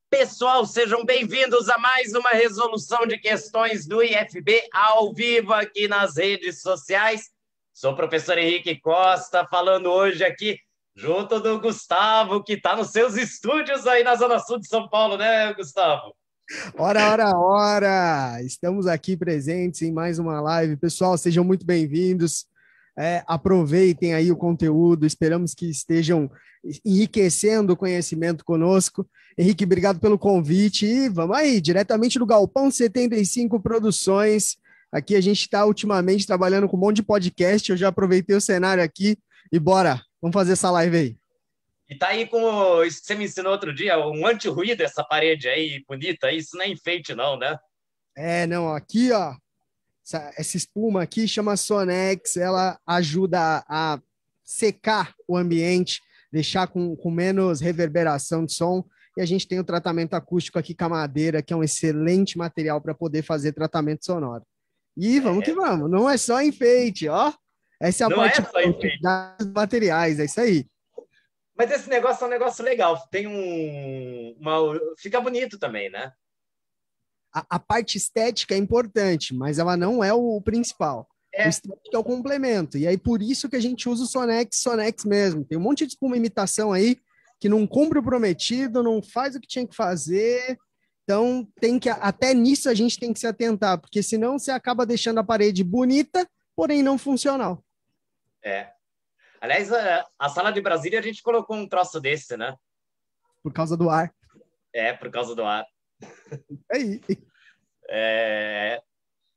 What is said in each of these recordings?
Pessoal, sejam bem-vindos a mais uma resolução de questões do IFB ao vivo aqui nas redes sociais. Sou o professor Henrique Costa, falando hoje aqui junto do Gustavo, que está nos seus estúdios aí na Zona Sul de São Paulo, né, Gustavo? Ora! Estamos aqui presentes em mais uma live. Pessoal, sejam muito bem-vindos. Aproveitem aí o conteúdo, esperamos que estejam enriquecendo o conhecimento conosco. Henrique, obrigado pelo convite e vamos aí, diretamente do Galpão 75 Produções. Aqui a gente está ultimamente trabalhando com um monte de podcast, eu já aproveitei o cenário aqui e bora, vamos fazer essa live aí. E tá aí com isso que você me ensinou outro dia, um anti-ruído, essa parede aí bonita, isso não é enfeite não, né? Não, aqui ó, essa espuma aqui chama Sonex, ela ajuda a secar o ambiente, deixar com menos reverberação de som, e a gente tem o tratamento acústico aqui com a madeira, que é um excelente material para poder fazer tratamento sonoro. E vamos que vamos, não é só enfeite, ó. Essa é a não parte é só enfeite. dos materiais, é isso aí. Mas esse negócio é um negócio legal, tem fica bonito também, né? A parte estética é importante, mas ela não é o principal. O estético é o complemento. E aí, por isso que a gente usa o Sonex mesmo. Tem um monte de espuma imitação aí que não cumpre o prometido, não faz o que tinha que fazer. Então, até nisso a gente tem que se atentar, porque senão você acaba deixando a parede bonita, porém não funcional. Aliás, a sala de Brasília a gente colocou um troço desse, né? Por causa do ar. Por causa do ar. Aí.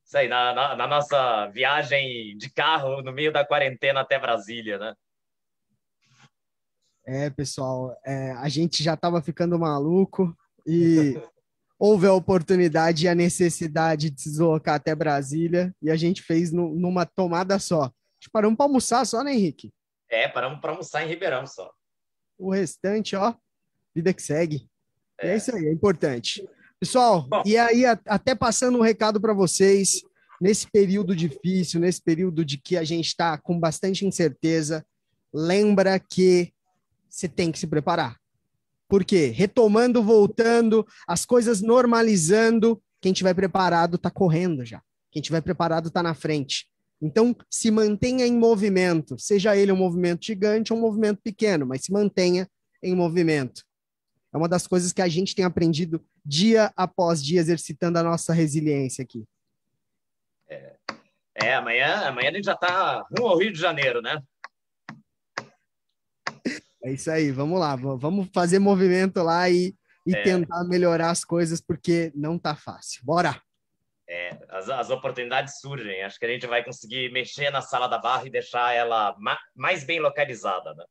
Isso aí, na nossa viagem de carro no meio da quarentena até Brasília, né? Pessoal, a gente já estava ficando maluco e houve a oportunidade e a necessidade de se deslocar até Brasília e a gente fez numa tomada só. A gente paramos para almoçar só, né, Henrique? Paramos para almoçar em Ribeirão só. O restante, ó, vida que segue. E é isso aí, é importante. Pessoal, e aí até passando um recado para vocês, nesse período difícil, nesse período de que a gente está com bastante incerteza, lembra que você tem que se preparar. Por quê? Retomando, voltando, as coisas normalizando, quem tiver preparado está correndo já. Quem tiver preparado está na frente. Então, se mantenha em movimento, seja ele um movimento gigante ou um movimento pequeno, mas se mantenha em movimento. É uma das coisas que a gente tem aprendido dia após dia, exercitando a nossa resiliência aqui. Amanhã a gente já está rumo ao Rio de Janeiro, né? É isso aí, vamos lá, vamos fazer movimento lá e tentar melhorar as coisas, porque não tá fácil. Bora! As oportunidades surgem, acho que a gente vai conseguir mexer na Sala da Barra e deixar ela mais bem localizada, né?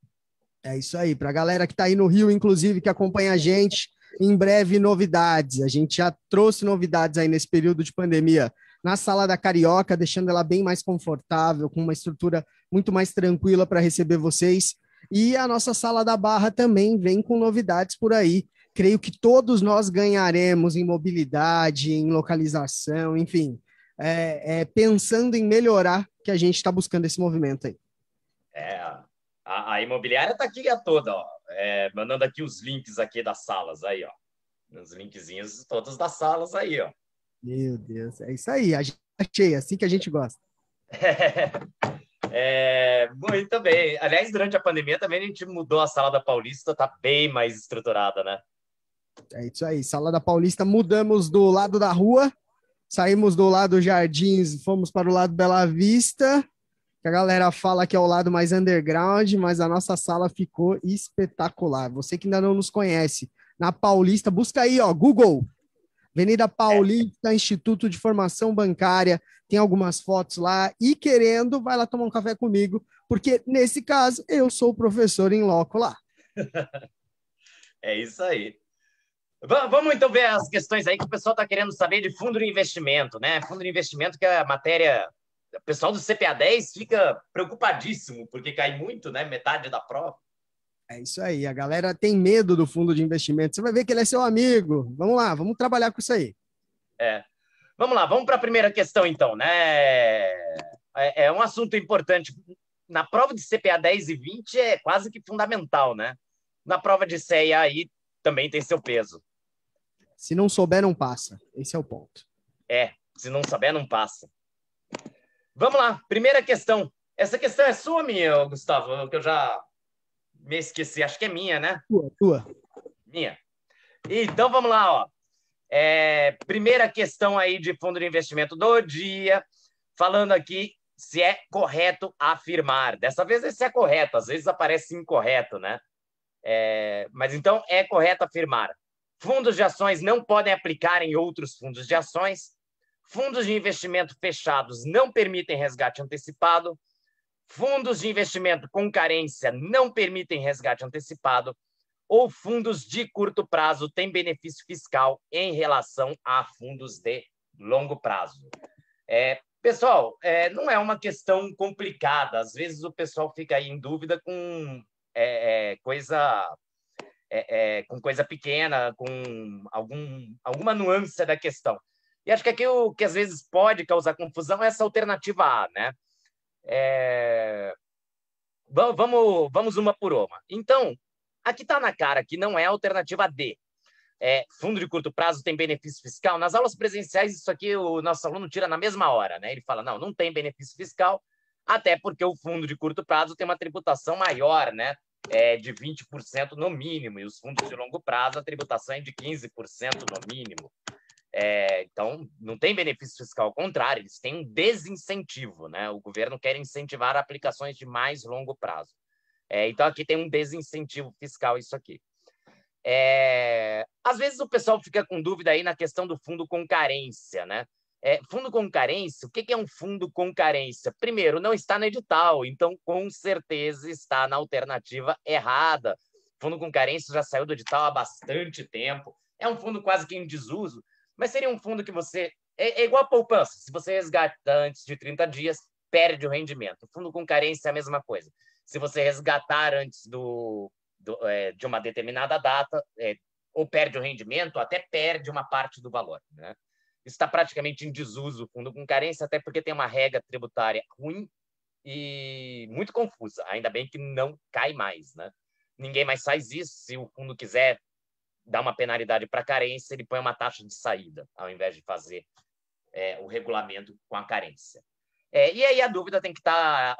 É isso aí, para a galera que está aí no Rio, inclusive, que acompanha a gente, em breve novidades. A gente já trouxe novidades aí nesse período de pandemia na Sala da Carioca, deixando ela bem mais confortável, com uma estrutura muito mais tranquila para receber vocês. E a nossa Sala da Barra também vem com novidades por aí. Creio que todos nós ganharemos em mobilidade, em localização, enfim, pensando em melhorar, que a gente está buscando esse movimento aí. A imobiliária está aqui a toda, ó, mandando aqui os links aqui das salas aí, ó. Os linkzinhos todos das salas aí, ó. Meu Deus, é isso aí, a gente achei, assim que a gente gosta. Muito bem. Aliás, durante a pandemia também a gente mudou a Sala da Paulista, tá bem mais estruturada, né? É isso aí, Sala da Paulista, mudamos do lado da rua, saímos do lado Jardins, fomos para o lado Bela Vista, que a galera fala que é o lado mais underground, mas a nossa sala ficou espetacular. Você que ainda não nos conhece, na Paulista, busca aí, ó, Google, Avenida Paulista, Instituto de Formação Bancária, tem algumas fotos lá, e querendo, vai lá tomar um café comigo, porque nesse caso, eu sou o professor em loco lá. É isso aí. Vamos então ver as questões aí que o pessoal está querendo saber de fundo de investimento, né? Fundo de investimento que é a matéria... O pessoal do CPA 10 fica preocupadíssimo, porque cai muito, né? Metade da prova. É isso aí, a galera tem medo do fundo de investimento. Você vai ver que ele é seu amigo. Vamos lá, vamos trabalhar com isso aí. Vamos lá, vamos para a primeira questão, então, né? É um assunto importante. Na prova de CPA 10 e 20 é quase que fundamental, né? Na prova de CEA aí também tem seu peso. Se não souber, não passa. Esse é o ponto. Se não souber, não passa. Vamos lá, primeira questão. Essa questão é sua ou minha, Gustavo? Que eu já me esqueci. Acho que é minha, né? Tua. Minha. Então, vamos lá, ó. Primeira questão aí de fundo de investimento do dia, falando aqui se é correto afirmar. Dessa vez esse é correto, às vezes aparece incorreto, né? Mas então é correto afirmar. Fundos de ações não podem aplicar em outros fundos de ações. Fundos de investimento fechados não permitem resgate antecipado. Fundos de investimento com carência não permitem resgate antecipado. Ou fundos de curto prazo têm benefício fiscal em relação a fundos de longo prazo. Pessoal, não é uma questão complicada. Às vezes o pessoal fica aí em dúvida com coisa pequena, com alguma nuance da questão. E acho que aqui o que às vezes pode causar confusão é essa alternativa A, né? Vamos uma por uma. Então, aqui está na cara que não é a alternativa D. Fundo de curto prazo tem benefício fiscal. Nas aulas presenciais, isso aqui o nosso aluno tira na mesma hora, né? Ele fala, não tem benefício fiscal, até porque o fundo de curto prazo tem uma tributação maior, né? De 20% no mínimo, e os fundos de longo prazo, a tributação é de 15% no mínimo. Então, não tem benefício fiscal, ao contrário, eles têm um desincentivo, né? O governo quer incentivar aplicações de mais longo prazo. Então, aqui tem um desincentivo fiscal, isso aqui. Às vezes o pessoal fica com dúvida aí na questão do fundo com carência, né? Fundo com carência, o que é um fundo com carência? Primeiro, não está no edital, então com certeza está na alternativa errada. Fundo com carência já saiu do edital há bastante tempo. É um fundo quase que em desuso, mas seria um fundo que você... É igual a poupança. Se você resgata antes de 30 dias, perde o rendimento. O fundo com carência é a mesma coisa. Se você resgatar antes de uma determinada data, ou perde o rendimento, ou até perde uma parte do valor, né? Isso está praticamente em desuso, o fundo com carência, até porque tem uma regra tributária ruim e muito confusa. Ainda bem que não cai mais, né? Ninguém mais faz isso. Se o fundo quiser dar uma penalidade para carência, ele põe uma taxa de saída, ao invés de fazer o regulamento com a carência. E aí a dúvida tem que estar...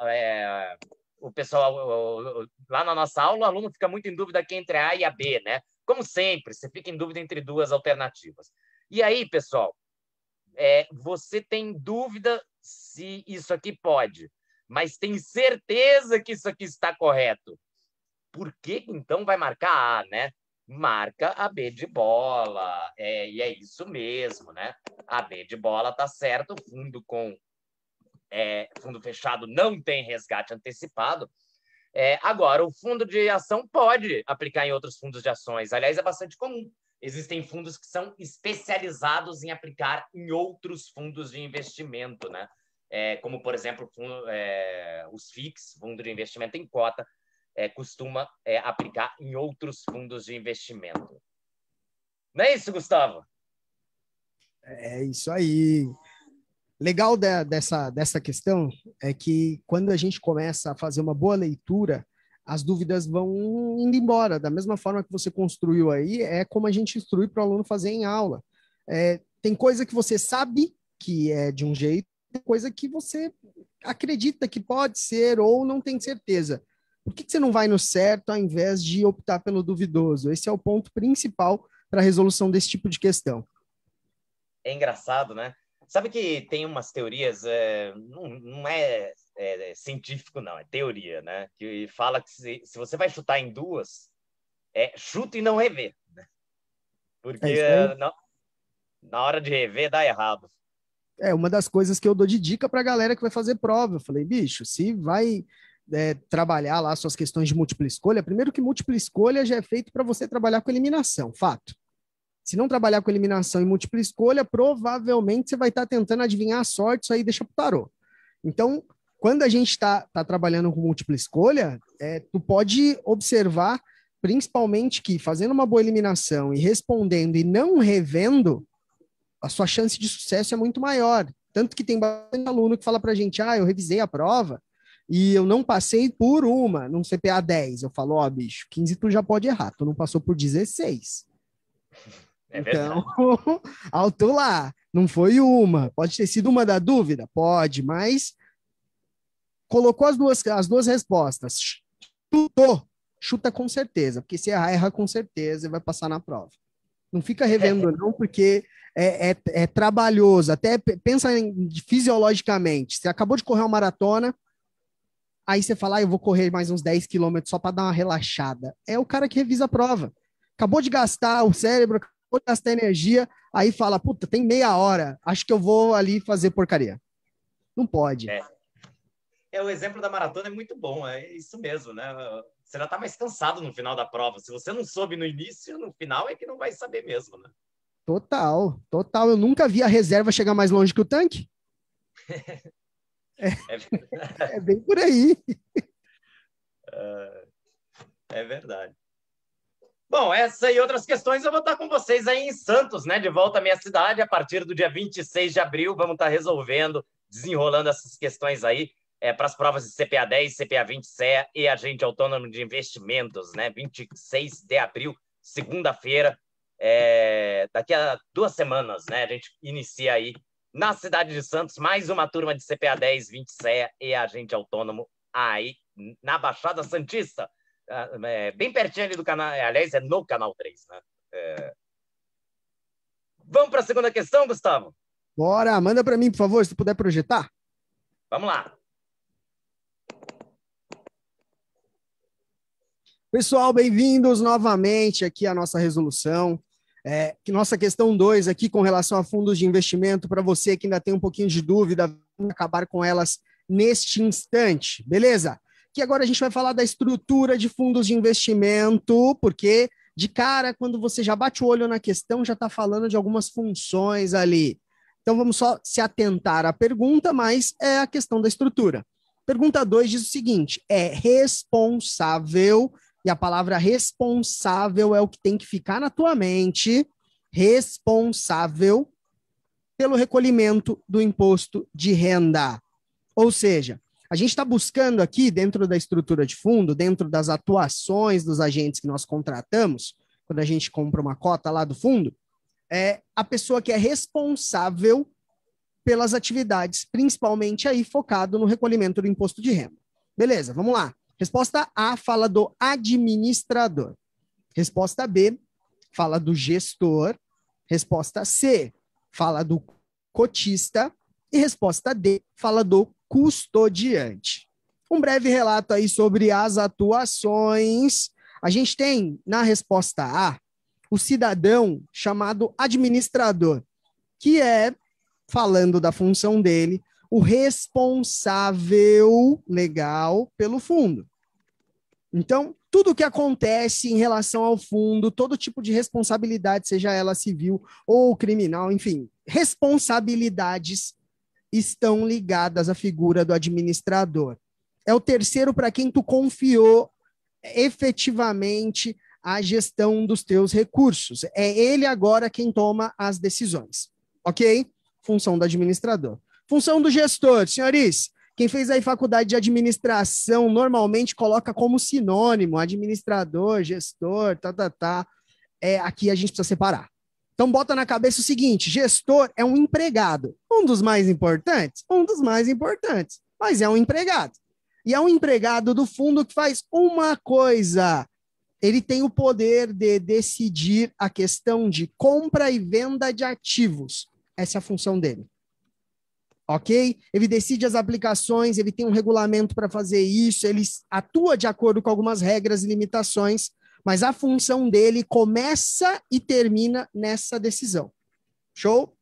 o pessoal, lá na nossa aula, o aluno fica muito em dúvida aqui entre a A e a B, né? Como sempre, você fica em dúvida entre duas alternativas. E aí, pessoal, você tem dúvida se isso aqui pode, mas tem certeza que isso aqui está correto. Por que então vai marcar A, né? Marca a B de bola. E é isso mesmo, né? A B de bola tá certo, fundo fechado não tem resgate antecipado. Agora, o fundo de ação pode aplicar em outros fundos de ações. Aliás, é bastante comum. Existem fundos que são especializados em aplicar em outros fundos de investimento, né? Como, por exemplo, os FIIs, fundo de investimento em cota, costuma aplicar em outros fundos de investimento. Não é isso, Gustavo? É isso aí. Legal dessa questão é que quando a gente começa a fazer uma boa leitura, as dúvidas vão indo embora. Da mesma forma que você construiu aí, é como a gente instrui para o aluno fazer em aula. Tem coisa que você sabe que é de um jeito, tem coisa que você acredita que pode ser ou não tem certeza. Por que você não vai no certo ao invés de optar pelo duvidoso? Esse é o ponto principal para a resolução desse tipo de questão. É engraçado, né? Sabe que tem umas teorias, não é científico, não, é teoria, né? Que fala que se você vai chutar em duas, chuta e não revê, né? Porque na hora de rever dá errado. Uma das coisas que eu dou de dica para a galera que vai fazer prova. Eu falei, bicho, se vai trabalhar lá suas questões de múltipla escolha, primeiro que múltipla escolha já é feito para você trabalhar com eliminação, fato. Se não trabalhar com eliminação e múltipla escolha, provavelmente você vai estar tentando adivinhar a sorte, isso aí deixa pro tarô. Então, quando a gente está trabalhando com múltipla escolha, tu pode observar, principalmente, que fazendo uma boa eliminação e respondendo e não revendo, a sua chance de sucesso é muito maior. Tanto que tem bastante aluno que fala pra gente, eu revisei a prova e eu não passei por uma, num CPA 10. Eu falo, bicho, 15 tu já pode errar, tu não passou por 16. É Então, verdade. alto lá. Não foi uma. Pode ter sido uma da dúvida? Pode, mas colocou as duas respostas. Chutou. Chuta com certeza, porque se errar, erra com certeza e vai passar na prova. Não fica revendo, não, porque é trabalhoso. Até pensa fisiologicamente. Você acabou de correr uma maratona, aí você fala, eu vou correr mais uns 10 quilômetros só para dar uma relaxada. É o cara que revisa a prova. Acabou de gastar o cérebro, acabou de gastar energia, aí fala, puta, tem meia hora, acho que eu vou ali fazer porcaria. Não pode. O exemplo da maratona é muito bom, é isso mesmo, né? Você já está mais cansado no final da prova. Se você não soube no início, no final é que não vai saber mesmo, né? Total, total. Eu nunca vi a reserva chegar mais longe que o tanque. É, É bem por aí. é verdade. Bom, essa e outras questões eu vou estar com vocês aí em Santos, né? De volta à minha cidade, a partir do dia 26 de abril. Vamos estar resolvendo, desenrolando essas questões aí para as provas de CPA 10, CPA 20 CEA e Agente Autônomo de Investimentos, né? 26 de abril, segunda-feira. Daqui a 2 semanas, né? A gente inicia aí na cidade de Santos mais uma turma de CPA 10, 20 CEA e Agente Autônomo aí na Baixada Santista. Bem pertinho ali do canal, aliás, é no canal 3, né? Vamos para a segunda questão, Gustavo? Bora, manda para mim, por favor, se puder projetar. Vamos lá. Pessoal, bem-vindos novamente aqui à nossa resolução. Nossa questão 2 aqui com relação a fundos de investimento, para você que ainda tem um pouquinho de dúvida, vamos acabar com elas neste instante, beleza? Que agora a gente vai falar da estrutura de fundos de investimento, porque de cara, quando você já bate o olho na questão, já está falando de algumas funções ali. Então vamos só se atentar à pergunta, mas é a questão da estrutura. Pergunta 2 diz o seguinte: é responsável, e a palavra responsável é o que tem que ficar na tua mente, responsável pelo recolhimento do imposto de renda. Ou seja, a gente está buscando aqui, dentro da estrutura de fundo, dentro das atuações dos agentes que nós contratamos, quando a gente compra uma cota lá do fundo, a pessoa que é responsável pelas atividades, principalmente aí focado no recolhimento do imposto de renda. Beleza, vamos lá. Resposta A fala do administrador. Resposta B fala do gestor. Resposta C fala do cotista. E resposta D fala do custodiante. Um breve relato aí sobre as atuações. A gente tem, na resposta A, o cidadão chamado administrador, que é, falando da função dele, o responsável legal pelo fundo. Então, tudo o que acontece em relação ao fundo, todo tipo de responsabilidade, seja ela civil ou criminal, enfim, responsabilidades estão ligadas à figura do administrador. É o terceiro para quem tu confiou efetivamente a gestão dos teus recursos. É ele agora quem toma as decisões, ok? Função do administrador. Função do gestor, senhores, quem fez aí faculdade de administração normalmente coloca como sinônimo administrador, gestor, aqui a gente precisa separar. Então bota na cabeça o seguinte: gestor é um empregado, um dos mais importantes, mas é um empregado. E é um empregado do fundo que faz uma coisa: ele tem o poder de decidir a questão de compra e venda de ativos. Essa é a função dele. Ok? Ele decide as aplicações, ele tem um regulamento para fazer isso, ele atua de acordo com algumas regras e limitações, mas a função dele começa e termina nessa decisão. Show?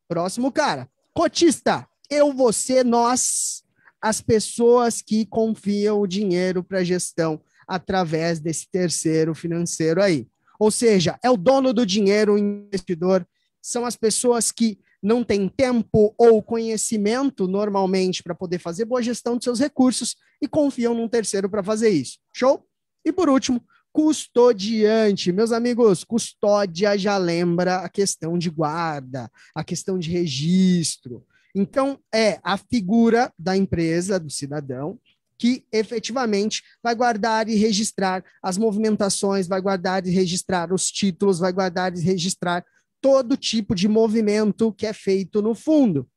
Próximo cara. Cotista. Eu, você, nós, as pessoas que confiam o dinheiro para a gestão através desse terceiro financeiro aí. Ou seja, é o dono do dinheiro, o investidor, são as pessoas que não têm tempo ou conhecimento, normalmente, para poder fazer boa gestão de seus recursos e confiam num terceiro para fazer isso. Show? E por último, custodiante. Meus amigos, custódia já lembra a questão de guarda, a questão de registro. Então, é a figura da empresa, do cidadão, que efetivamente vai guardar e registrar as movimentações, vai guardar e registrar os títulos, vai guardar e registrar todo tipo de movimento que é feito no fundo.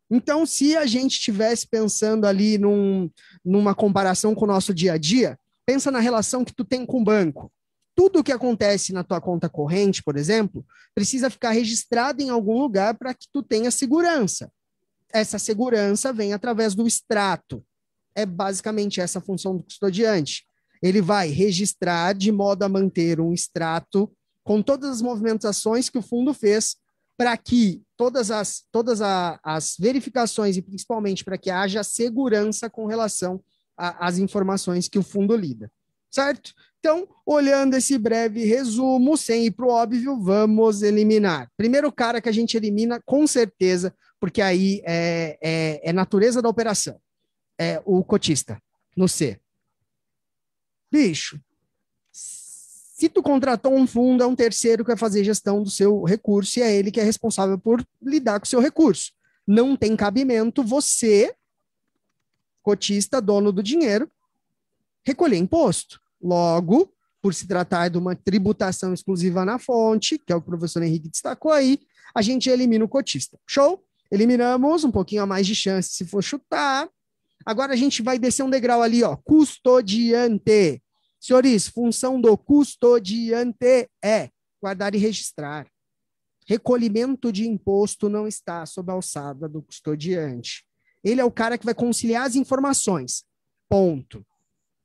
Então, se a gente estivesse pensando ali numa comparação com o nosso dia a dia, pensa na relação que tu tem com o banco. Tudo o que acontece na tua conta corrente, por exemplo, precisa ficar registrado em algum lugar para que tu tenha segurança. Essa segurança vem através do extrato. É basicamente essa a função do custodiante. Ele vai registrar de modo a manter um extrato com todas as movimentações que o fundo fez, para que todas as verificações e principalmente para que haja segurança com relação às informações que o fundo lida. Certo? Então, olhando esse breve resumo, sem ir para o óbvio, vamos eliminar. Primeiro cara que a gente elimina, com certeza, porque aí é natureza da operação. É o cotista, no C. Bicho, se tu contratou um fundo, é um terceiro que vai fazer gestão do seu recurso e é ele que é responsável por lidar com o seu recurso. Não tem cabimento você, cotista, dono do dinheiro, recolher imposto. Logo, por se tratar de uma tributação exclusiva na fonte, que é o que o professor Henrique destacou aí, a gente elimina o cotista. Show? Eliminamos um pouquinho a mais de chance se for chutar. Agora a gente vai descer um degrau ali, ó, custodiante. Senhores, função do custodiante é guardar e registrar. Recolhimento de imposto não está sob a alçada do custodiante. Ele é o cara que vai conciliar as informações. Ponto.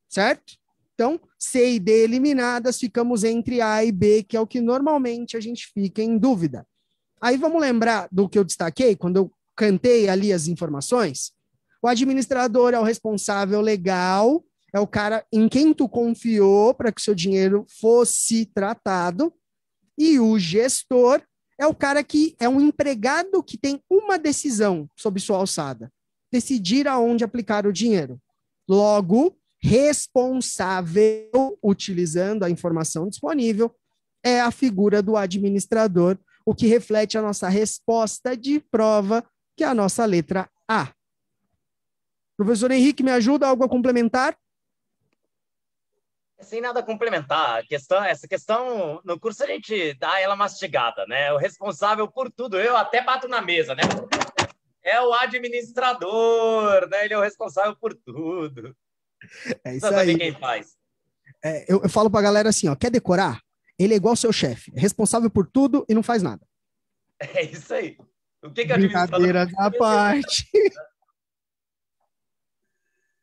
Certo? Então, C e D eliminadas, ficamos entre A e B, que é o que normalmente a gente fica em dúvida. Aí vamos lembrar do que eu destaquei, quando eu cantei ali as informações? O administrador é o responsável legal, é o cara em quem tu confiou para que o seu dinheiro fosse tratado, e o gestor é o cara que é um empregado que tem uma decisão sob sua alçada, decidir aonde aplicar o dinheiro. Logo, responsável, utilizando a informação disponível, é a figura do administrador, o que reflete a nossa resposta de prova, que é a nossa letra A. Professor Henrique, me ajuda? Algo a complementar? Sem nada a complementar. Essa questão, no curso a gente dá ela mastigada, né? O responsável por tudo, eu até bato na mesa, né? É o administrador, né? Ele é o responsável por tudo. É isso Precisa aí. saber quem faz. Eu falo pra galera assim, ó, quer decorar? Ele é igual seu chefe, é responsável por tudo e não faz nada. É isso aí. O que o administrador... Brincadeira da parte.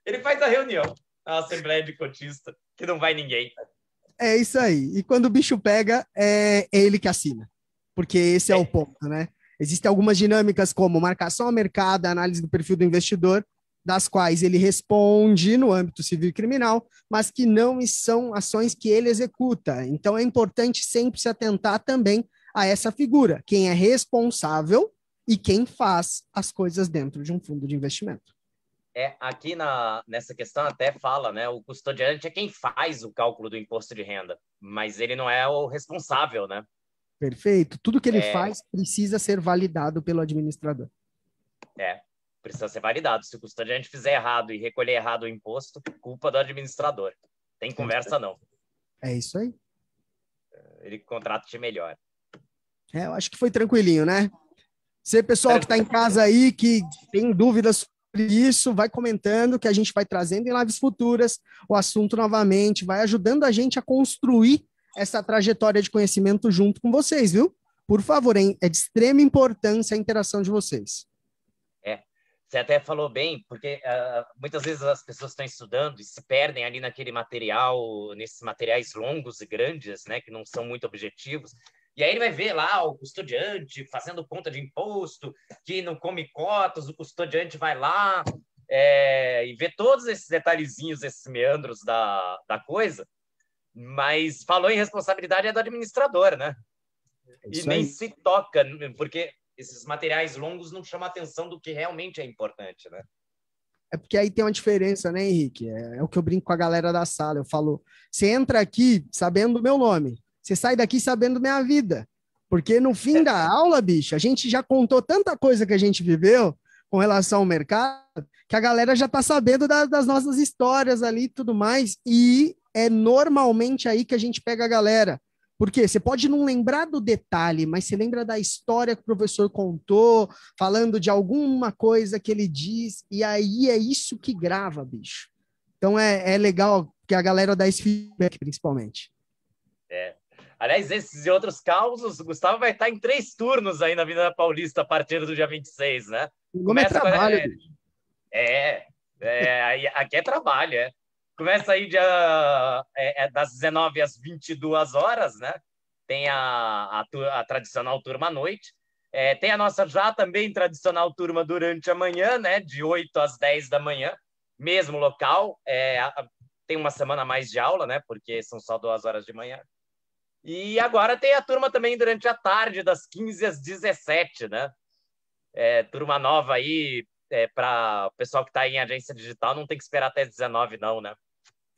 Ele faz a reunião, a assembleia de cotista, que não vai ninguém. É isso aí. E quando o bicho pega, é ele que assina. Porque esse é o ponto, né? Existem algumas dinâmicas como marcação a mercado, análise do perfil do investidor, das quais ele responde no âmbito civil e criminal, mas que não são ações que ele executa. Então é importante sempre se atentar também a essa figura, quem é responsável e quem faz as coisas dentro de um fundo de investimento. Aqui nessa questão até fala, né? O custodiante é quem faz o cálculo do imposto de renda, mas ele não é o responsável, né? Perfeito. Tudo que ele faz precisa ser validado pelo administrador. Precisa ser validado. Se o custodiante fizer errado e recolher errado o imposto, culpa do administrador. Tem conversa, não. É isso aí. Ele contrata-te melhor. Eu acho que foi tranquilinho, né? Você, pessoal que está em casa aí, que tem dúvidas sobre isso, vai comentando que a gente vai trazendo em lives futuras o assunto novamente, vai ajudando a gente a construir essa trajetória de conhecimento junto com vocês, viu? Por favor, hein? É de extrema importância a interação de vocês. Você até falou bem, porque muitas vezes as pessoas estão estudando e se perdem ali naquele material, nesses materiais longos e grandes, né, que não são muito objetivos. E aí ele vai ver lá o custodiante fazendo conta de imposto, que não come cotas, o custodiante vai lá e vê todos esses detalhezinhos, esses meandros da coisa, mas falou em responsabilidade é do administrador, né? E nem se toca, porque esses materiais longos não chamam a atenção do que realmente é importante, né? É porque aí tem uma diferença, né, Henrique? É o que eu brinco com a galera da sala. Eu falo, você entra aqui sabendo o meu nome, você sai daqui sabendo minha vida. Porque no fim da aula, bicho, a gente já contou tanta coisa que a gente viveu, com relação ao mercado, que a galera já está sabendo das nossas histórias ali e tudo mais, e é normalmente aí que a gente pega a galera. Porque você pode não lembrar do detalhe, mas você lembra da história que o professor contou, falando de alguma coisa que ele diz, e aí é isso que grava, bicho. Então é legal que a galera dá esse feedback, principalmente. Aliás, esses e outros causos, o Gustavo vai estar em 3 turnos aí na Avenida Paulista a partir do dia 26, né? O nome é Começa trabalho, agora. bicho. Aqui é trabalho, é. Começa aí das 19 às 22 horas, né? Tem a tradicional turma à noite. Tem a nossa já também tradicional turma durante a manhã, né? De 8 às 10 da manhã, mesmo local. Tem uma semana a mais de aula, né? Porque são só 2 horas de manhã. E agora tem a turma também durante a tarde, das 15 às 17, né? Turma nova aí, para o pessoal que está em agência digital, não tem que esperar até 19, não, né?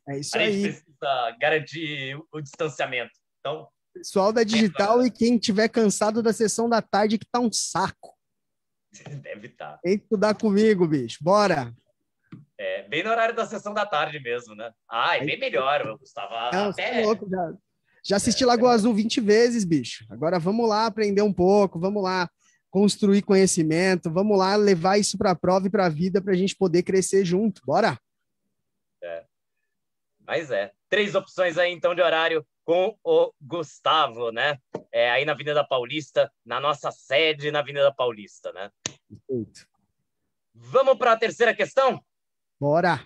É isso A gente aí. precisa garantir o distanciamento. Então, Pessoal da digital e quem tiver cansado da sessão da tarde, que tá um saco. deve estar. Vem estudar comigo, bicho. Bora. Bem no horário da sessão da tarde mesmo, né? É bem melhor, eu gostava Não, você é louco, já assisti Lagoa Azul 20 vezes, bicho. Agora vamos lá aprender um pouco, vamos lá construir conhecimento, vamos lá levar isso para a prova e para a vida para a gente poder crescer junto. Bora! Mas 3 opções aí, então, de horário com o Gustavo, né? Aí na Avenida Paulista, na nossa sede na Avenida Paulista, né? Perfeito. Vamos para a terceira questão? Bora!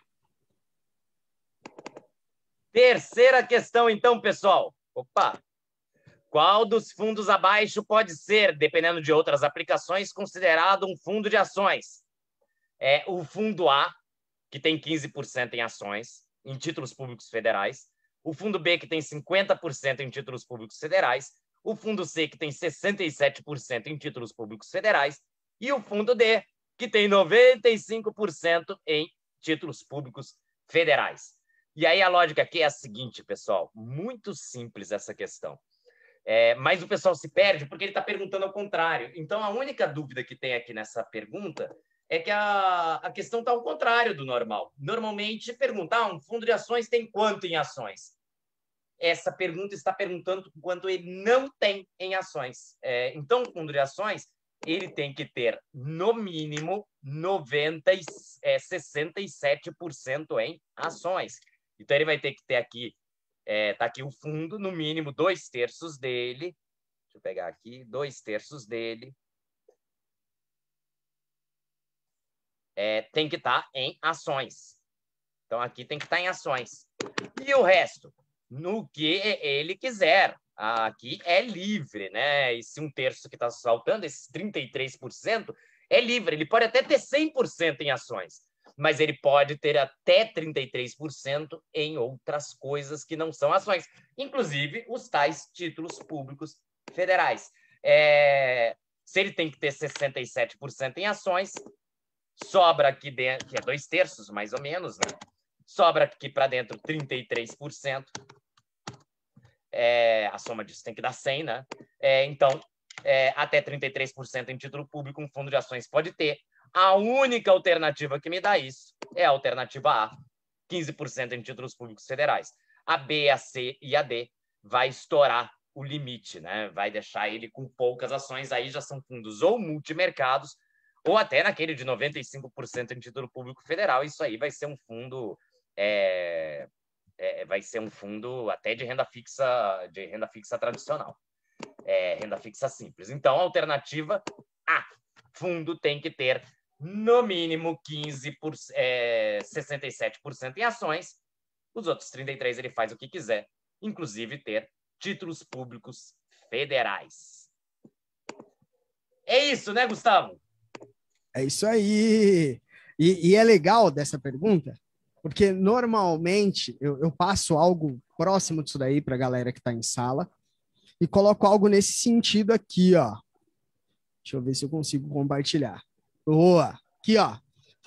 Terceira questão, então, pessoal. Opa! Qual dos fundos abaixo pode ser, dependendo de outras aplicações, considerado um fundo de ações? O fundo A, que tem 15% em ações, em títulos públicos federais. O fundo B, que tem 50% em títulos públicos federais. O fundo C, que tem 67% em títulos públicos federais. E o fundo D, que tem 95% em títulos públicos federais. E aí a lógica aqui é a seguinte, pessoal. Muito simples essa questão. Mas o pessoal se perde porque ele está perguntando ao contrário. Então, a única dúvida que tem aqui nessa pergunta é que a questão está ao contrário do normal. Normalmente, perguntar um fundo de ações tem quanto em ações? Essa pergunta está perguntando quanto ele não tem em ações. Então, o fundo de ações ele tem que ter, no mínimo, 67% em ações. Então, ele vai ter que ter aqui, tá aqui o fundo, no mínimo, 2/3 dele. Deixa eu pegar aqui, 2/3 dele. Tem que estar em ações. Então, aqui tem que estar em ações. E o resto, no que ele quiser. Aqui é livre, né? Esse 1/3 que está saltando, esses 33%, é livre. Ele pode até ter 100% em ações, mas ele pode ter até 33% em outras coisas que não são ações, inclusive os tais títulos públicos federais. Se ele tem que ter 67% em ações, sobra aqui dentro, que é 2/3, mais ou menos, né? Sobra aqui para dentro 33%. A soma disso tem que dar 100, né? Então, até 33% em título público, um fundo de ações pode ter. A única alternativa que me dá isso é a alternativa A, 15% em títulos públicos federais. A B, a C e a D vai estourar o limite, né? Vai deixar ele com poucas ações. Aí já são fundos ou multimercados, ou até naquele de 95% em título público federal. Isso aí vai ser um fundo... vai ser um fundo até de renda fixa tradicional. Renda fixa simples. Então, a alternativa A, fundo tem que ter no mínimo 67% em ações. Os outros 33% ele faz o que quiser, inclusive ter títulos públicos federais. É isso, né, Gustavo? É isso aí. E é legal dessa pergunta, porque normalmente eu passo algo próximo disso daí para a galera que está em sala e coloco algo nesse sentido aqui, ó. Deixa eu ver se eu consigo compartilhar. Boa! Aqui, ó.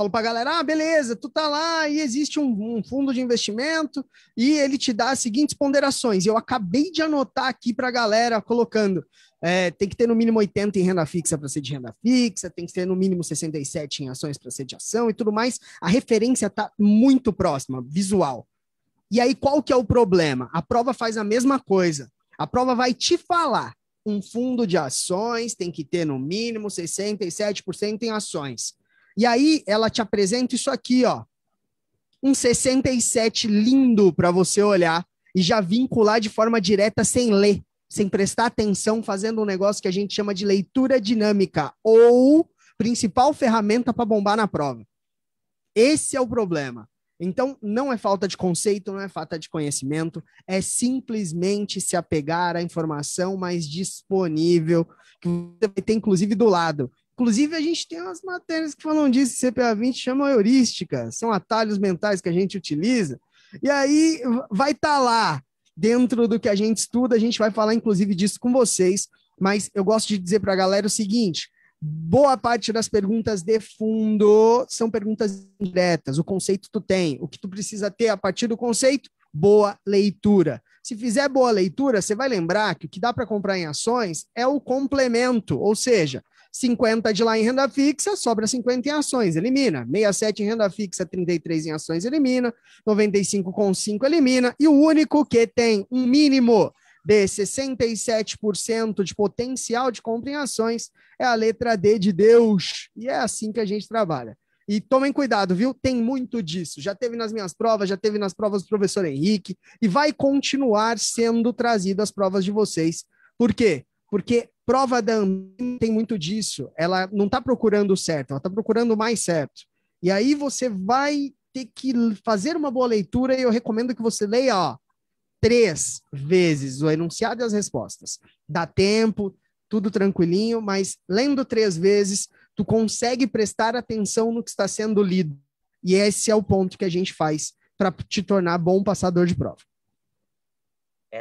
Falo para a galera, beleza, tu tá lá e existe um fundo de investimento e ele te dá as seguintes ponderações. Eu acabei de anotar aqui para a galera, colocando, tem que ter no mínimo 80 em renda fixa para ser de renda fixa, tem que ter no mínimo 67 em ações para ser de ação e tudo mais. A referência está muito próxima, visual. E aí, qual que é o problema? A prova faz a mesma coisa. A prova vai te falar, um fundo de ações tem que ter no mínimo 67% em ações. E aí, ela te apresenta isso aqui, ó. Um 67 lindo para você olhar e já vincular de forma direta sem ler, sem prestar atenção, fazendo um negócio que a gente chama de leitura dinâmica ou principal ferramenta para bombar na prova. Esse é o problema. Então, não é falta de conceito, não é falta de conhecimento, é simplesmente se apegar à informação mais disponível, que você vai ter, inclusive, do lado. Inclusive, a gente tem umas matérias que falam disso, CPA 20 chama heurística, são atalhos mentais que a gente utiliza, e aí vai estar lá, dentro do que a gente estuda, a gente vai falar, inclusive, disso com vocês, mas eu gosto de dizer para a galera o seguinte: boa parte das perguntas de fundo são perguntas diretas. O conceito tu tem. O que tu precisa ter a partir do conceito? Boa leitura. Se fizer boa leitura, você vai lembrar que o que dá para comprar em ações é o complemento, ou seja, 50 de lá em renda fixa, sobra 50 em ações, elimina. 67 em renda fixa, 33 em ações, elimina. 95,5 elimina. E o único que tem um mínimo de 67% de potencial de compra em ações é a letra D de Deus. E é assim que a gente trabalha. E tomem cuidado, viu? Tem muito disso. Já teve nas minhas provas, já teve nas provas do professor Henrique e vai continuar sendo trazido às provas de vocês. Por quê? Porque prova da Anbim tem muito disso. Ela não está procurando o certo, ela está procurando o mais certo. E aí você vai ter que fazer uma boa leitura e eu recomendo que você leia, ó, 3 vezes o enunciado e as respostas. Dá tempo, tudo tranquilinho, mas lendo 3 vezes, tu consegue prestar atenção no que está sendo lido. E esse é o ponto que a gente faz para te tornar bom passador de prova.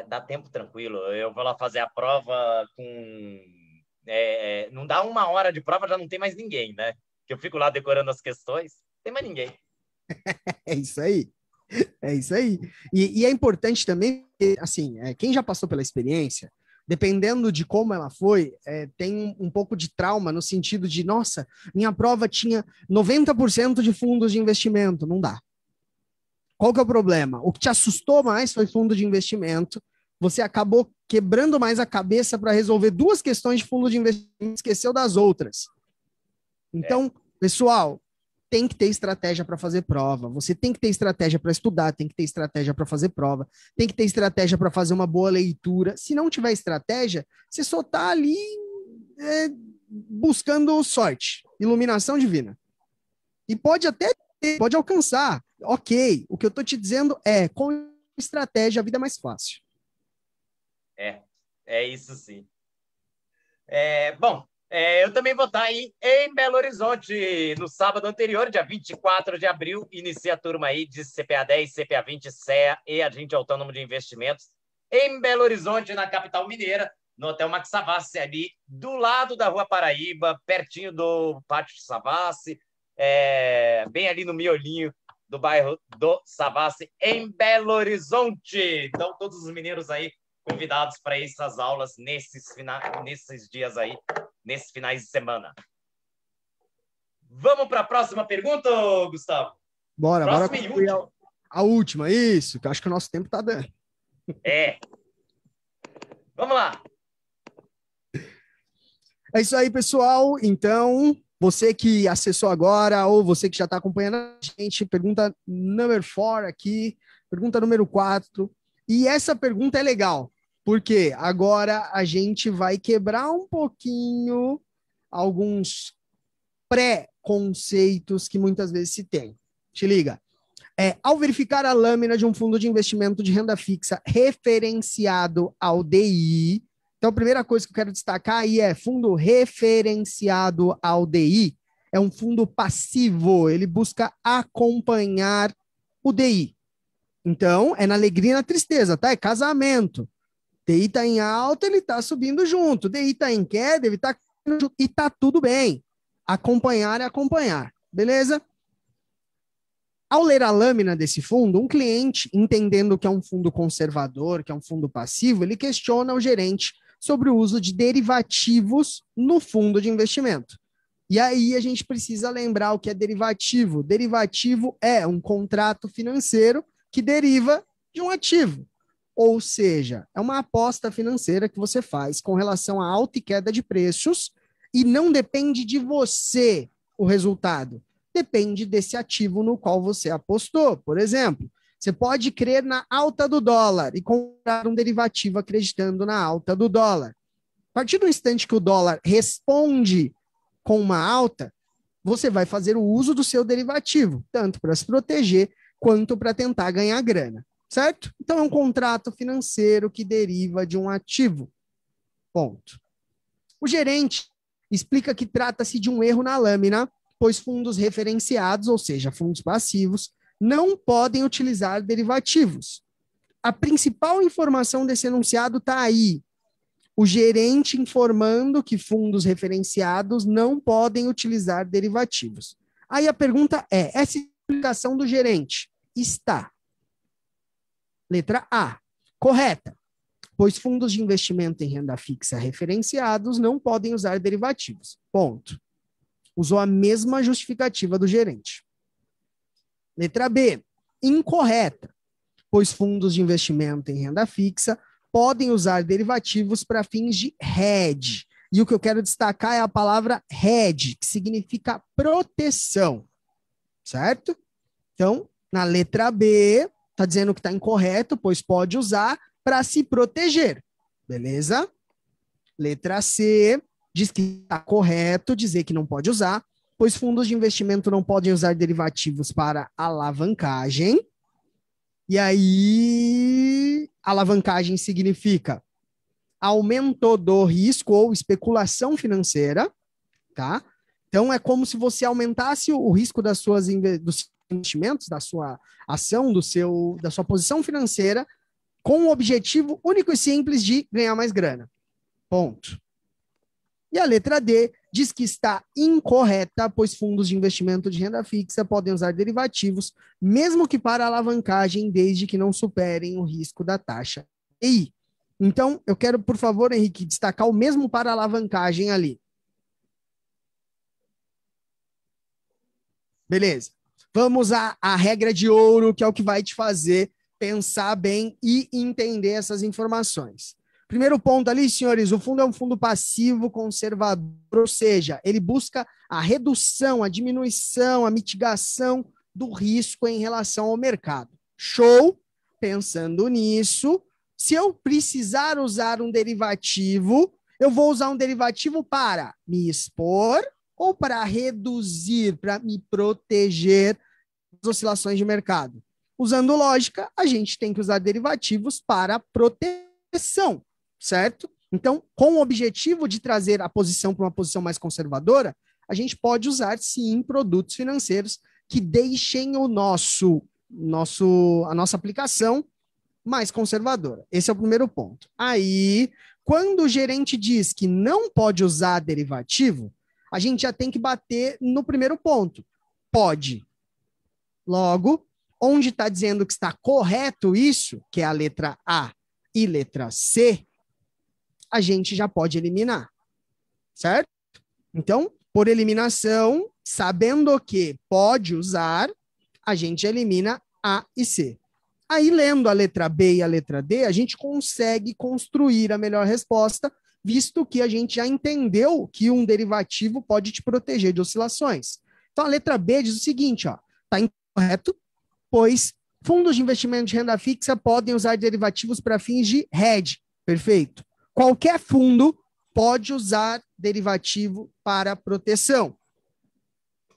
Dá tempo tranquilo. Eu vou lá fazer a prova com... não dá 1 hora de prova, já não tem mais ninguém, né? Que eu fico lá decorando as questões, não tem mais ninguém. É isso aí. É isso aí. E é importante também, assim, quem já passou pela experiência, dependendo de como ela foi, tem um pouco de trauma no sentido de, nossa, minha prova tinha 90% de fundos de investimento. Não dá. Qual que é o problema? O que te assustou mais foi fundo de investimento. Você acabou quebrando mais a cabeça para resolver 2 questões de fundo de investimento, esqueceu das outras. Então, pessoal, tem que ter estratégia para fazer prova, você tem que ter estratégia para estudar, tem que ter estratégia para fazer prova, tem que ter estratégia para fazer uma boa leitura. Se não tiver estratégia, você só está ali buscando sorte, iluminação divina. E pode até ter, pode alcançar, ok. O que eu estou te dizendo é, com estratégia a vida é mais fácil. É isso sim. Bom, eu também vou estar aí em Belo Horizonte no sábado anterior, dia 24 de abril. Inicia a turma aí de CPA 10, CPA 20, CEA e Agente Autônomo de Investimentos em Belo Horizonte, na capital mineira, no Hotel Max Savassi, ali do lado da Rua Paraíba, pertinho do Pátio Savassi, bem ali no miolinho do bairro do Savassi, em Belo Horizonte. Então, todos os mineiros aí convidados para essas aulas nesses dias aí, nesses finais de semana. Vamos para a próxima pergunta, Gustavo? Bora a última, isso, que eu acho que o nosso tempo está dando. Vamos lá. É isso aí, pessoal. Então, você que acessou agora ou você que já está acompanhando a gente, pergunta número 4 aqui, pergunta número 4. E essa pergunta é legal, porque agora a gente vai quebrar um pouquinho alguns pré-conceitos que muitas vezes se tem. Te liga. Ao verificar a lâmina de um fundo de investimento de renda fixa referenciado ao DI, então a primeira coisa que eu quero destacar aí é fundo referenciado ao DI, é um fundo passivo, ele busca acompanhar o DI. Então, é na alegria e na tristeza, tá? É casamento. DI está em alta, ele está subindo junto. DI está em queda, ele está e está tudo bem. Acompanhar é acompanhar, beleza? Ao ler a lâmina desse fundo, um cliente, entendendo que é um fundo conservador, que é um fundo passivo, ele questiona o gerente sobre o uso de derivativos no fundo de investimento. E aí a gente precisa lembrar o que é derivativo. Derivativo é um contrato financeiro que deriva de um ativo. Ou seja, é uma aposta financeira que você faz com relação à alta e queda de preços e não depende de você o resultado. Depende desse ativo no qual você apostou. Por exemplo, você pode crer na alta do dólar e comprar um derivativo acreditando na alta do dólar. A partir do instante que o dólar responde com uma alta, você vai fazer o uso do seu derivativo, tanto para se proteger quanto para tentar ganhar grana, certo? Então é um contrato financeiro que deriva de um ativo. Ponto. O gerente explica que trata-se de um erro na lâmina, pois fundos referenciados, ou seja, fundos passivos, não podem utilizar derivativos. A principal informação desse enunciado está aí. O gerente informando que fundos referenciados não podem utilizar derivativos. Aí a pergunta é, essa explicação do gerente está? Letra A, correta, pois fundos de investimento em renda fixa referenciados não podem usar derivativos. Ponto. Usou a mesma justificativa do gerente. Letra B, incorreta, pois fundos de investimento em renda fixa podem usar derivativos para fins de hedge. E o que eu quero destacar é a palavra hedge, que significa proteção, certo? Então, na letra B, está dizendo que está incorreto, pois pode usar para se proteger, beleza? Letra C, diz que está correto dizer que não pode usar, pois fundos de investimento não podem usar derivativos para alavancagem. E aí, alavancagem significa aumento do risco ou especulação financeira, tá? Então, é como se você aumentasse o risco dos seus investimentos, da sua ação, da sua posição financeira, com o objetivo único e simples de ganhar mais grana. Ponto. E a letra D diz que está incorreta, pois fundos de investimento de renda fixa podem usar derivativos, mesmo que para alavancagem, desde que não superem o risco da taxa EI. Então, eu quero, por favor, Henrique, destacar o mesmo para alavancagem ali. Beleza. Vamos à regra de ouro, que é o que vai te fazer pensar bem e entender essas informações. Primeiro ponto ali, senhores, o fundo é um fundo passivo conservador, ou seja, ele busca a redução, a diminuição, a mitigação do risco em relação ao mercado. Show? Pensando nisso, se eu precisar usar um derivativo, eu vou usar um derivativo para me expor ou para reduzir, para me proteger das oscilações de mercado? Usando lógica, a gente tem que usar derivativos para proteção. Certo? Então, com o objetivo de trazer a posição para uma posição mais conservadora, a gente pode usar, sim, produtos financeiros que deixem a nossa aplicação mais conservadora. Esse é o primeiro ponto. Aí, quando o gerente diz que não pode usar derivativo, a gente já tem que bater no primeiro ponto. Pode. Logo, onde está dizendo que está correto isso, que é a letra A e letra C, a gente já pode eliminar, certo? Então, por eliminação, sabendo que pode usar, a gente elimina A e C. Aí, lendo a letra B e a letra D, a gente consegue construir a melhor resposta, visto que a gente já entendeu que um derivativo pode te proteger de oscilações. Então, a letra B diz o seguinte, ó, está incorreto, pois fundos de investimento de renda fixa podem usar derivativos para fins de hedge. Perfeito. Qualquer fundo pode usar derivativo para proteção.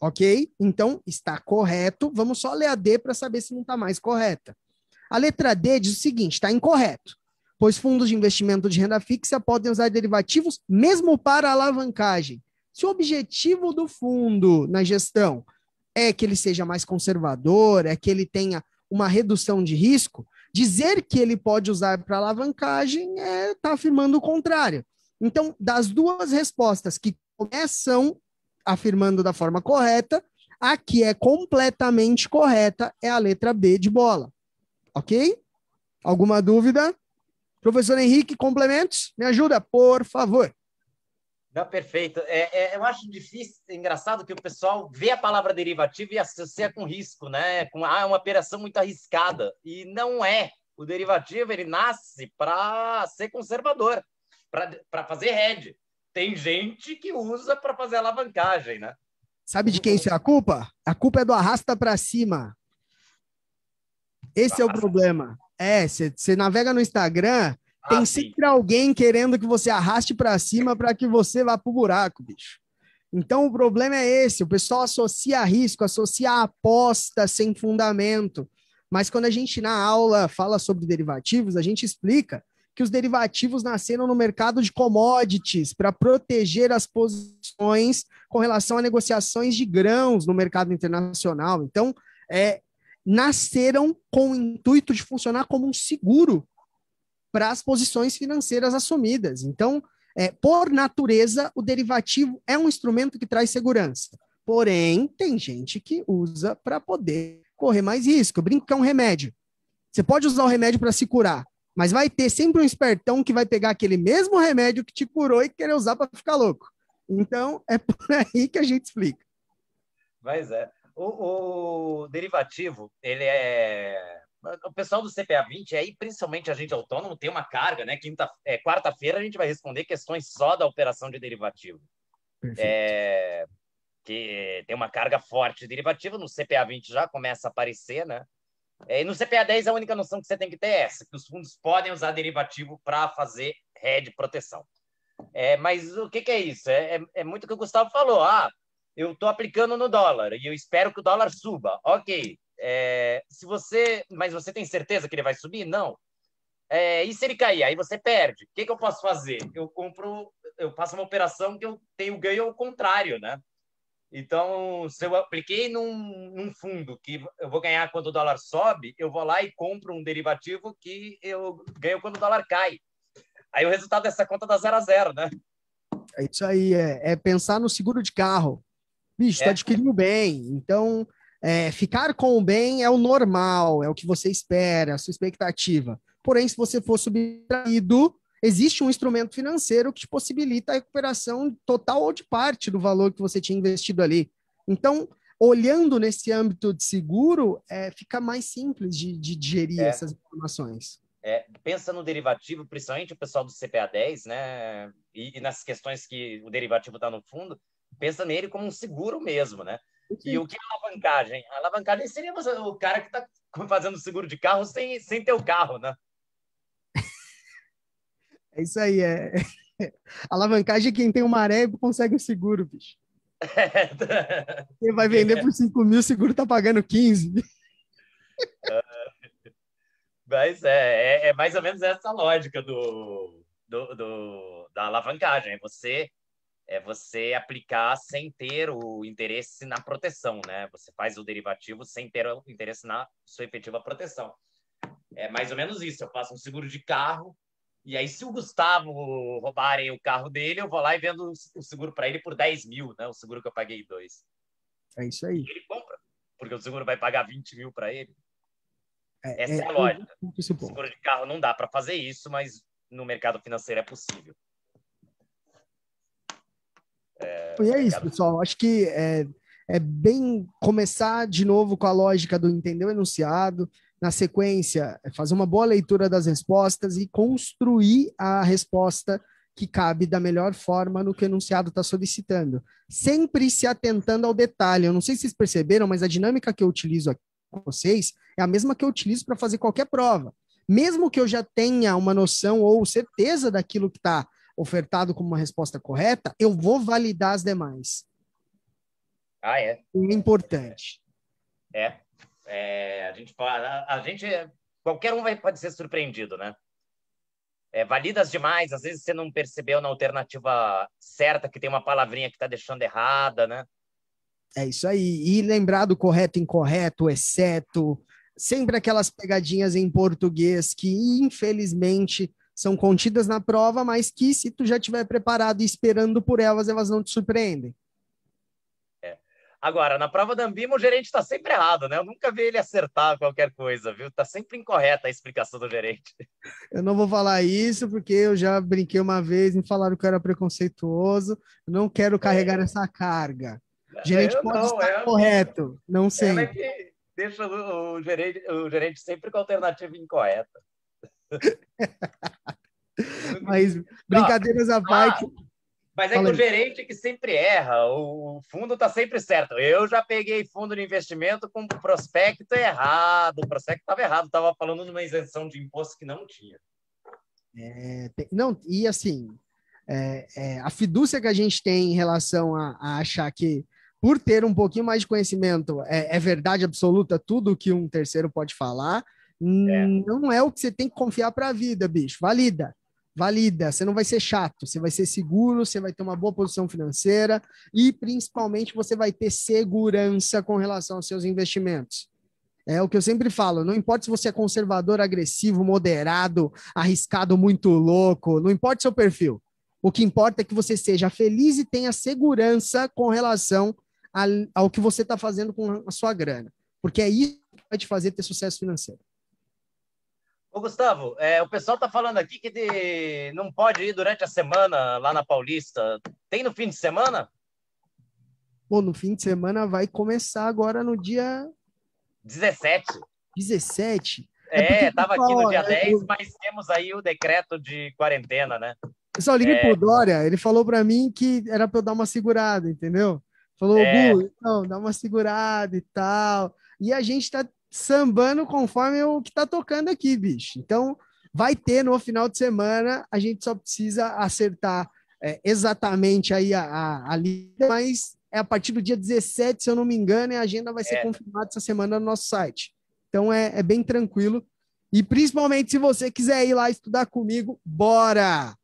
Ok? Então, está correto. Vamos só ler a D para saber se não está mais correta. A letra D diz o seguinte, está incorreto, pois fundos de investimento de renda fixa podem usar derivativos mesmo para alavancagem. Se o objetivo do fundo na gestão é que ele seja mais conservador, é que ele tenha uma redução de risco, dizer que ele pode usar para alavancagem está afirmando o contrário. Então, das duas respostas que começam afirmando da forma correta, A que é completamente correta é a letra B de bola. Ok? Alguma dúvida? Professor Henrique, complementos? Me ajuda, por favor. Não, perfeito. Eu acho difícil, engraçado que o pessoal vê a palavra derivativo e associa com risco, né? Com uma operação muito arriscada. E não é. O derivativo ele nasce para ser conservador, para fazer hedge. Tem gente que usa para fazer alavancagem, né? Sabe de quem isso é a culpa? A culpa é do arrasta para cima. Esse é o problema. Você navega no Instagram, tem sempre alguém querendo que você arraste para cima para que você vá pro buraco, bicho. Então o problema é esse, o pessoal associa risco, associa aposta sem fundamento. Mas quando a gente na aula fala sobre derivativos, a gente explica que os derivativos nasceram no mercado de commodities para proteger as posições com relação a negociações de grãos no mercado internacional. Então, nasceram com o intuito de funcionar como um seguro para as posições financeiras assumidas. Então, por natureza, o derivativo é um instrumento que traz segurança. Porém, tem gente que usa para poder correr mais risco. Eu brinco que é um remédio. Você pode usar o remédio para se curar, mas vai ter sempre um espertão que vai pegar aquele mesmo remédio que te curou e querer usar para ficar louco. Então, é por aí que a gente explica. Mas o derivativo, ele é... O pessoal do CPA 20, aí, principalmente a gente autônomo, tem uma carga, né? Quarta-feira a gente vai responder questões só da operação de derivativo. Que tem uma carga forte de derivativo. No CPA 20 já começa a aparecer, né? E no CPA 10 a única noção que você tem que ter é essa, que os fundos podem usar derivativo para fazer hedge proteção. Mas o que é isso? É muito o que o Gustavo falou. Eu estou aplicando no dólar e eu espero que o dólar suba. Ok. Mas você tem certeza que ele vai subir? Não. E se ele cair? Aí você perde. O que eu posso fazer? Eu faço uma operação que eu tenho ganho ao contrário, né? Então, se eu apliquei num fundo que eu vou ganhar quando o dólar sobe, eu vou lá e compro um derivativo que eu ganho quando o dólar cai. Aí o resultado dessa conta dá 0 a 0, né? É isso aí, é pensar no seguro de carro. Bicho, tu adquiriu bem, então ficar com o bem é o normal, é o que você espera, a sua expectativa. Porém, se você for subtraído, existe um instrumento financeiro que te possibilita a recuperação total ou de parte do valor que você tinha investido ali. Então, olhando nesse âmbito de seguro, fica mais simples de digerir essas informações. Pensa no derivativo, principalmente o pessoal do CPA 10, né? E nas questões que o derivativo está no fundo, pensa nele como um seguro mesmo, né? Sim. E o que é alavancagem? A alavancagem seria o cara que está fazendo seguro de carro sem ter o carro, né? É isso aí, alavancagem é quem tem uma maré consegue o seguro, bicho. Você vai vender por 5 mil, o seguro tá pagando 15. Mas é mais ou menos essa lógica da alavancagem. É você aplicar sem ter o interesse na proteção, né? Você faz o derivativo sem ter o interesse na sua efetiva proteção. É mais ou menos isso. Eu faço um seguro de carro e aí, se o Gustavo roubarem o carro dele, eu vou lá e vendo o seguro para ele por 10 mil, né? O seguro que eu paguei 2. É isso aí. E ele compra, porque o seguro vai pagar 20 mil para ele. Essa é a lógica. O seguro de carro não dá para fazer isso, mas no mercado financeiro é possível. E é isso, pessoal. Acho que é bem começar de novo com a lógica do entender o enunciado, na sequência, fazer uma boa leitura das respostas e construir a resposta que cabe da melhor forma no que o enunciado está solicitando. Sempre se atentando ao detalhe. Eu não sei se vocês perceberam, mas a dinâmica que eu utilizo aqui com vocês é a mesma que eu utilizo para fazer qualquer prova. Mesmo que eu já tenha uma noção ou certeza daquilo que está ofertado como uma resposta correta, eu vou validar as demais. É importante. Qualquer um pode ser surpreendido, né? Validas demais, às vezes você não percebeu na alternativa certa que tem uma palavrinha que está deixando errada, né? É isso aí. E lembrar do correto, incorreto, exceto, sempre aquelas pegadinhas em português que, infelizmente, são contidas na prova, mas que, se tu já estiver preparado e esperando por elas, elas não te surpreendem. Agora, na prova da Ambima, o gerente está sempre errado, né? Eu nunca vi ele acertar qualquer coisa, viu? Tá sempre incorreta a explicação do gerente. Eu não vou falar isso porque eu já brinquei uma vez, me falaram que eu era preconceituoso. Eu não quero carregar essa carga. O gerente Eu pode não, estar é a minha. correto, não Ela é sempre. que deixa o gerente sempre com a alternativa incorreta. Mas Ó, brincadeiras à parte. mas é que o Falei, gerente que sempre erra, o fundo está sempre certo. Eu já peguei fundo de investimento com o prospecto errado, o prospecto estava errado, estava falando de uma isenção de imposto que não tinha. não, e assim, a fidúcia que a gente tem em relação a achar que, por ter um pouquinho mais de conhecimento, é verdade absoluta tudo que um terceiro pode falar, É, não é o que você tem que confiar para a vida, bicho. Valida. Valida. Você não vai ser chato, você vai ser seguro, você vai ter uma boa posição financeira e, principalmente, você vai ter segurança com relação aos seus investimentos. É o que eu sempre falo, não importa se você é conservador, agressivo, moderado, arriscado, muito louco, não importa o seu perfil. O que importa é que você seja feliz e tenha segurança com relação ao que você está fazendo com a sua grana. Porque é isso que vai te fazer ter sucesso financeiro. Ô, Gustavo, o pessoal está falando aqui que não pode ir durante a semana lá na Paulista. Tem no fim de semana? Pô, no fim de semana vai começar agora no dia 17. 17. É porque, Estava aqui no pessoal, dia 10, mas temos aí o decreto de quarentena, né? eu só liguei pro Dória, ele falou para mim que era para eu dar uma segurada, entendeu? Falou, Gu, não, dá uma segurada e tal. E a gente tá sambando conforme o que tá tocando aqui, bicho. Então, vai ter no final de semana, a gente só precisa acertar exatamente aí a lida, mas é a partir do dia 17, se eu não me engano, e a agenda vai ser confirmada essa semana no nosso site. Então, é bem tranquilo. E principalmente se você quiser ir lá estudar comigo, bora!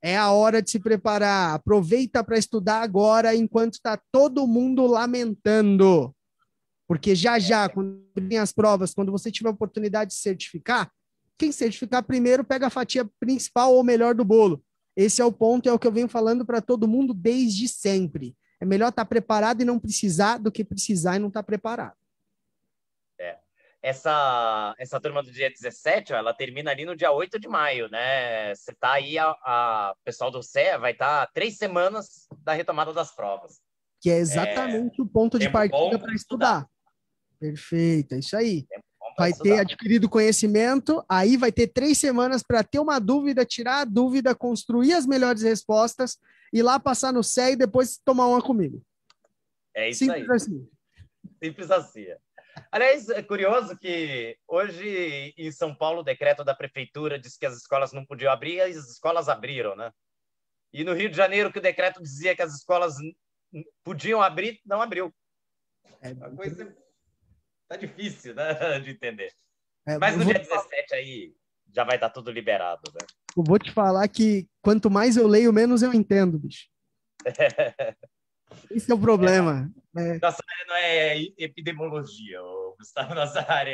É a hora de se preparar. Aproveita para estudar agora, enquanto está todo mundo lamentando. Porque já, quando tem as provas, quando você tiver a oportunidade de certificar, quem certificar primeiro pega a fatia principal ou melhor do bolo. Esse é o ponto, é o que eu venho falando para todo mundo desde sempre. É melhor estar preparado e não precisar do que precisar e não estar preparado. Essa turma do dia 17, ó, ela termina ali no dia 8 de maio, né? Você tá aí, o pessoal do CEA vai estar 3 semanas da retomada das provas. Que é exatamente o ponto de partida para estudar. Perfeito, é isso aí. Vai ter adquirido conhecimento, aí vai ter 3 semanas para ter uma dúvida, tirar a dúvida, construir as melhores respostas, ir lá passar no CEA e depois tomar uma comigo. É isso simples aí. Assim. Simples assim. Aliás, é curioso que hoje em São Paulo o decreto da prefeitura diz que as escolas não podiam abrir e as escolas abriram, né? E no Rio de Janeiro que o decreto dizia que as escolas podiam abrir, não abriu. Uma coisa tá difícil, né, de entender. Mas no dia 17 aí já vai estar tudo liberado, né? Eu vou te falar que quanto mais eu leio, menos eu entendo, bicho. Esse é o problema. Nossa área não é epidemiologia, Gustavo. Nossa área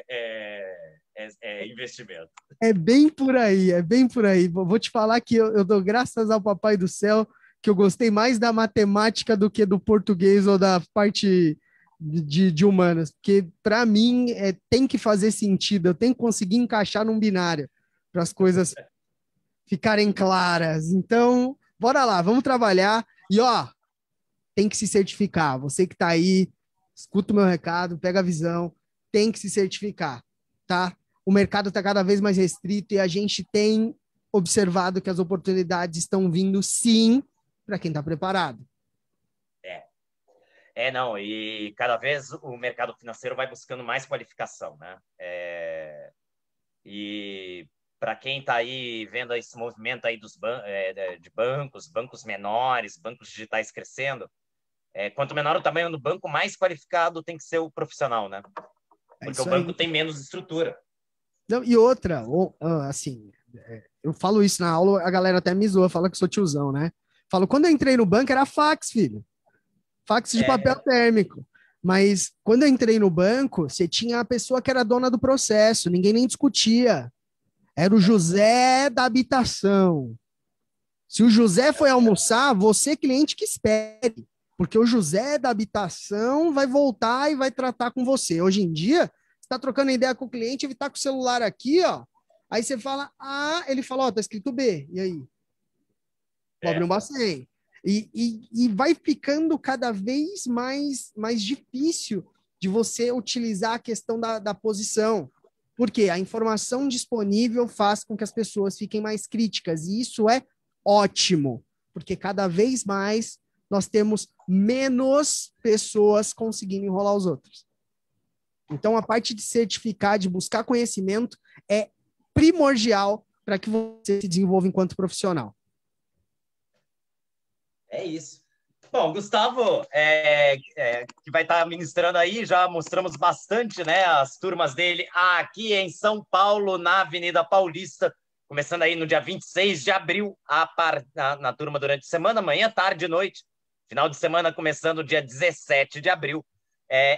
é investimento. É bem por aí, é bem por aí. Vou te falar que eu dou graças ao Papai do Céu que eu gostei mais da matemática do que do português ou da parte de humanas, porque para mim tem que fazer sentido, eu tenho que conseguir encaixar num binário para as coisas ficarem claras. Então, bora lá, vamos trabalhar. E ó, tem que se certificar. Você que está aí, escuta o meu recado, pega a visão, tem que se certificar, tá? O mercado está cada vez mais restrito e a gente tem observado que as oportunidades estão vindo, sim, para quem está preparado. Não, e cada vez o mercado financeiro vai buscando mais qualificação, né? E para quem está aí vendo esse movimento aí de bancos menores, bancos digitais crescendo, quanto menor o tamanho do banco, mais qualificado tem que ser o profissional, né? Porque o banco tem menos estrutura. Não, e outra, assim, eu falo isso na aula, a galera até me zoa, fala que sou tiozão, né? Falo, quando eu entrei no banco era fax, filho. Fax de papel térmico. Mas quando eu entrei no banco, você tinha a pessoa que era dona do processo, ninguém nem discutia. Era o José da habitação. Se o José foi almoçar, você, cliente, que espere. porque o José da habitação vai voltar e vai tratar com você. Hoje em dia, você está trocando ideia com o cliente, ele está com o celular aqui, ó. Aí você fala A, ele fala, ó, tá escrito B. E aí? Pobre um bacen. E vai ficando cada vez mais difícil de você utilizar a questão da posição. Porque a informação disponível faz com que as pessoas fiquem mais críticas. E isso é ótimo, porque cada vez mais nós temos menos pessoas conseguindo enrolar os outros. Então, a parte de certificar, de buscar conhecimento, é primordial para que você se desenvolva enquanto profissional. É isso. Bom, Gustavo, que vai estar ministrando aí, já mostramos bastante, né, as turmas dele aqui em São Paulo, na Avenida Paulista, começando aí no dia 26 de abril, na turma durante a semana, manhã, tarde e noite. Final de semana começando dia 17 de abril.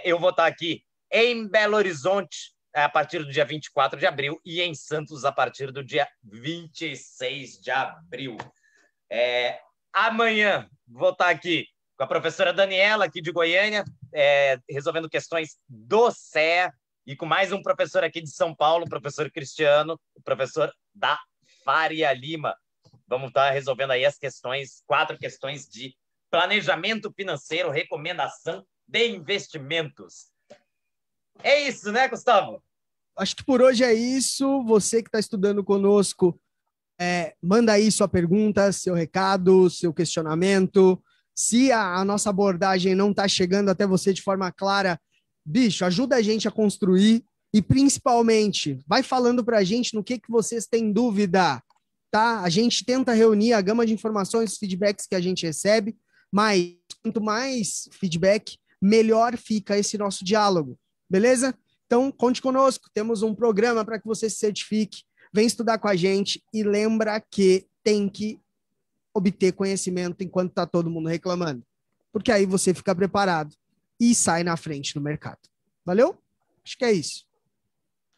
Eu vou estar aqui em Belo Horizonte a partir do dia 24 de abril e em Santos a partir do dia 26 de abril. Amanhã vou estar aqui com a professora Daniela, aqui de Goiânia, resolvendo questões do CEA, e com mais um professor aqui de São Paulo, o professor Cristiano, o professor da Faria Lima. Vamos estar resolvendo aí as questões, 4 questões de planejamento financeiro, recomendação de investimentos. É isso, né, Gustavo? Acho que por hoje é isso. Você que está estudando conosco, manda aí sua pergunta, seu recado, seu questionamento. Se a nossa abordagem não está chegando até você de forma clara, bicho, ajuda a gente a construir e, principalmente, vai falando para a gente no que vocês têm dúvida, tá? A gente tenta reunir a gama de informações, feedbacks que a gente recebe, mas quanto mais feedback, melhor fica esse nosso diálogo, beleza? Então, conte conosco, temos um programa para que você se certifique, vem estudar com a gente e lembra que tem que obter conhecimento enquanto está todo mundo reclamando, porque aí você fica preparado e sai na frente no mercado. Valeu? Acho que é isso.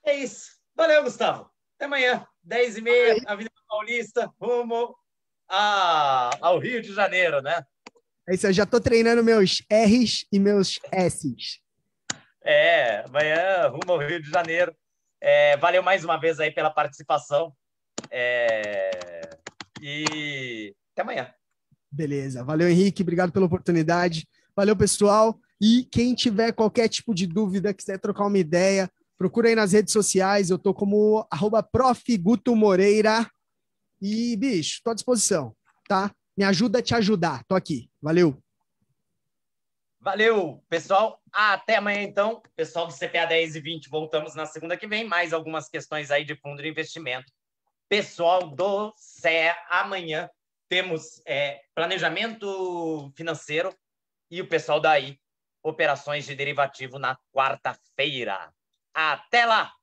É isso. Valeu, Gustavo. Até amanhã, 10h30, Avenida Paulista, rumo ao Rio de Janeiro, né? É isso, eu já estou treinando meus R's e meus S's. Amanhã, rumo ao Rio de Janeiro. Valeu mais uma vez aí pela participação. E até amanhã. Beleza. Valeu, Henrique. Obrigado pela oportunidade. Valeu, pessoal. E quem tiver qualquer tipo de dúvida, quiser trocar uma ideia, procura aí nas redes sociais. Eu tô como @profgutomoreira. E, bicho, tô à disposição, tá? Me ajuda a te ajudar. Tô aqui. Valeu. Valeu, pessoal. Até amanhã, então. Pessoal do CPA 10 e 20, voltamos na segunda que vem. Mais algumas questões aí de fundo de investimento. Pessoal do CEA, amanhã temos planejamento financeiro e o pessoal daí, operações de derivativo na quarta-feira. Até lá!